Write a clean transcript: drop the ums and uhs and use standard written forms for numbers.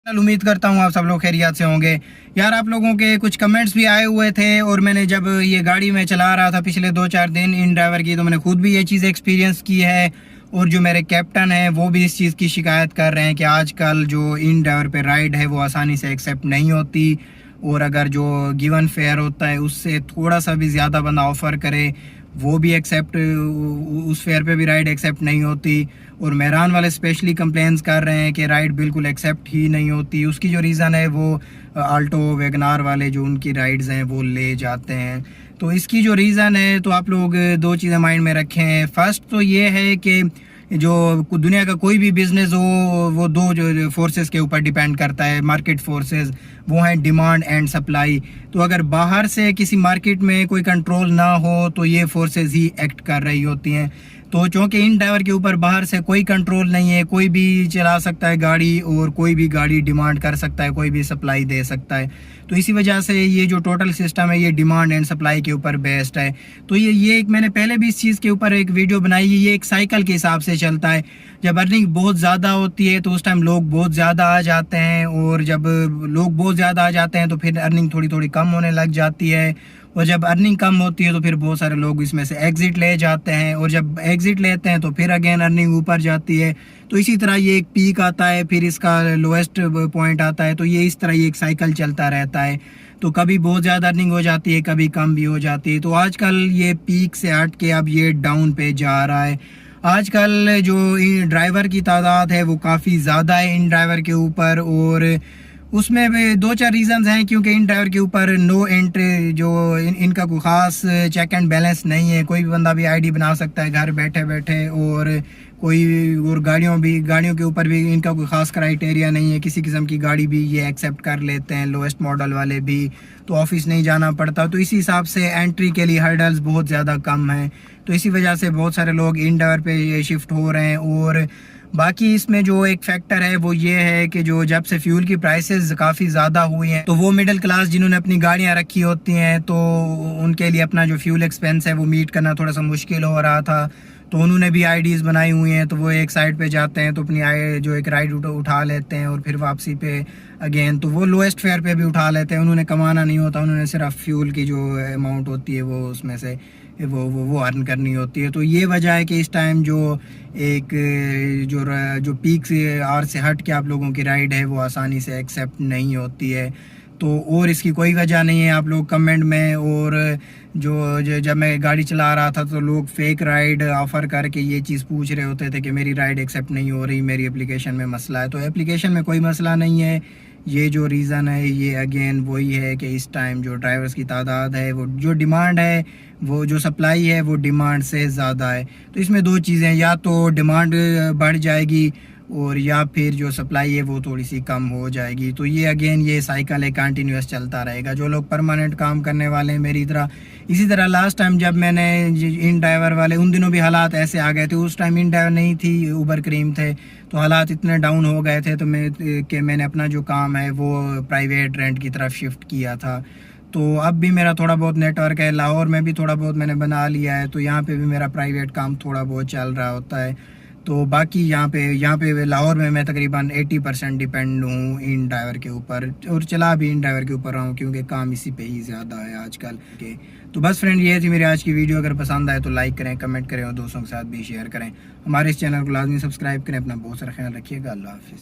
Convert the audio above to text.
उम्मीद करता हूँ आप सब लोग खैरियत से होंगे। यार आप लोगों के कुछ कमेंट्स भी आए हुए थे और मैंने जब ये गाड़ी में चला रहा था पिछले 2-4 दिन इन ड्राइवर की, तो मैंने खुद भी ये चीज़ एक्सपीरियंस की है। और जो मेरे कैप्टन हैं वो भी इस चीज़ की शिकायत कर रहे हैं कि आजकल जो इन ड्राइवर पे राइड है वो आसानी से एक्सेप्ट नहीं होती, और अगर जो गिवन फेयर होता है उससे थोड़ा सा भी ज़्यादा बंदा ऑफ़र करे वो भी एक्सेप्ट, उस फेयर पे भी राइड एक्सेप्ट नहीं होती। और मेहरान वाले स्पेशली कंप्लेंट्स कर रहे हैं कि राइड बिल्कुल एक्सेप्ट ही नहीं होती। उसकी जो रीज़न है वो आल्टो वैगनार वाले जो उनकी राइड्स हैं वो ले जाते हैं। तो इसकी जो रीज़न है, तो आप लोग दो चीज़ें माइंड में रखें। फर्स्ट तो ये है कि जो दुनिया का कोई भी बिजनेस हो वो दो जो फोर्सेस के ऊपर डिपेंड करता है, मार्केट फोर्सेस, वो हैं डिमांड एंड सप्लाई। तो अगर बाहर से किसी मार्केट में कोई कंट्रोल ना हो तो ये फोर्सेस ही एक्ट कर रही होती हैं। तो चूँकि इन ड्राइवर के ऊपर बाहर से कोई कंट्रोल नहीं है, कोई भी चला सकता है गाड़ी और कोई भी गाड़ी डिमांड कर सकता है, कोई भी सप्लाई दे सकता है। तो इसी वजह से ये जो टोटल सिस्टम है ये डिमांड एंड सप्लाई के ऊपर बेस्ड है। तो ये एक मैंने पहले भी इस चीज़ के ऊपर एक वीडियो बनाई है। ये एक साइकिल के हिसाब से चलता है। जब अर्निंग बहुत ज़्यादा होती है तो उस टाइम लोग बहुत ज़्यादा आ जाते हैं, और जब लोग बहुत ज़्यादा आ जाते हैं तो फिर अर्निंग थोड़ी थोड़ी कम होने लग जाती है। और जब अर्निंग कम होती है तो फिर बहुत सारे लोग इसमें से एग्ज़िट ले जाते हैं, और जब एग्ज़िट लेते हैं तो फिर अगेन अर्निंग ऊपर जाती है। तो इसी तरह ये एक पीक आता है, फिर इसका लोएस्ट पॉइंट आता है। तो ये इस तरह ये एक साइकिल चलता रहता है। तो कभी बहुत ज़्यादा अर्निंग हो जाती है, कभी कम भी हो जाती है। तो आजकल ये पीक से हट के अब ये डाउन पे जा रहा है। आजकल जो ड्राइवर की तादाद है वो काफ़ी ज़्यादा है इन ड्राइवर के ऊपर, और उसमें भी 2-4 रीज़न्स हैं। क्योंकि इन ड्राइवर के ऊपर नो एंट्री, जो इनका कोई ख़ास चेक एंड बैलेंस नहीं है। कोई भी बंदा भी आईडी बना सकता है घर बैठे बैठे, और गाड़ियों के ऊपर भी इनका कोई ख़ास क्राइटेरिया नहीं है। किसी किस्म की गाड़ी भी ये एक्सेप्ट कर लेते हैं, लोएस्ट मॉडल वाले भी। तो ऑफिस नहीं जाना पड़ता। तो इसी हिसाब से एंट्री के लिए हर्डल्स बहुत ज़्यादा कम हैं। तो इसी वजह से बहुत सारे लोग इन ड्राइवर पे ये शिफ्ट हो रहे हैं। और बाकी इसमें जो एक फैक्टर है वो ये है कि जो जब से फ्यूल की प्राइसेस काफ़ी ज़्यादा हुई हैं, तो वो मिडिल क्लास जिन्होंने अपनी गाड़ियां रखी होती हैं तो उनके लिए अपना जो फ्यूल एक्सपेंस है वो मीट करना थोड़ा सा मुश्किल हो रहा था। तो उन्होंने भी आईडीज़ बनाई हुई हैं। तो वो एक साइड पे जाते हैं तो अपनी जो एक राइड उठा लेते हैं, और फिर वापसी पे अगेन तो वो लोएस्ट फेयर पे भी उठा लेते हैं। उन्होंने कमाना नहीं होता, उन्होंने सिर्फ फ्यूल की जो अमाउंट होती है वो उसमें से वो अर्न करनी होती है। तो ये वजह है कि इस टाइम जो एक जो पीक से आर से हट के आप लोगों की राइड है वो आसानी से एक्सेप्ट नहीं होती है। तो और इसकी कोई वजह नहीं है। आप लोग कमेंट में और जब मैं गाड़ी चला रहा था तो लोग फेक राइड ऑफ़र करके ये चीज़ पूछ रहे होते थे कि मेरी राइड एक्सेप्ट नहीं हो रही, मेरी एप्लीकेशन में मसला है। तो एप्लीकेशन में कोई मसला नहीं है। ये जो रीज़न है ये अगेन वही है कि इस टाइम जो ड्राइवर्स की तादाद है, वो जो डिमांड है, वो जो सप्लाई है वो डिमांड से ज़्यादा है। तो इसमें दो चीज़ें, या तो डिमांड बढ़ जाएगी और या फिर जो सप्लाई है वो थोड़ी सी कम हो जाएगी। तो ये अगेन ये साइकिल है, कंटिन्यूस चलता रहेगा। जो लोग परमानेंट काम करने वाले हैं मेरी तरह, इसी तरह लास्ट टाइम जब मैंने इन ड्राइवर वाले, उन दिनों भी हालात ऐसे आ गए थे। उस टाइम इन ड्राइवर नहीं थी, उबर करीम थे, तो हालात इतने डाउन हो गए थे तो मैंने अपना जो काम है वो प्राइवेट रेंट की तरफ शिफ्ट किया था। तो अब भी मेरा थोड़ा बहुत नेटवर्क है, लाहौर में भी थोड़ा बहुत मैंने बना लिया है। तो यहाँ पे भी मेरा प्राइवेट काम थोड़ा बहुत चल रहा होता है। तो बाकी यहाँ पे लाहौर में मैं तकरीबन 80% डिपेंड हूँ इन ड्राइवर के ऊपर, और चला भी इन ड्राइवर के ऊपर रहा हूँ क्योंकि काम इसी पे ही ज़्यादा है आजकल के। तो बस फ्रेंड, ये थी मेरी आज की वीडियो। अगर पसंद आए तो लाइक करें, कमेंट करें और दोस्तों के साथ भी शेयर करें। हमारे इस चैनल को लाजमी सब्सक्राइब करें। अपना बहुत सारा ख्याल रखिएगा। अल्लाह हाफिज़।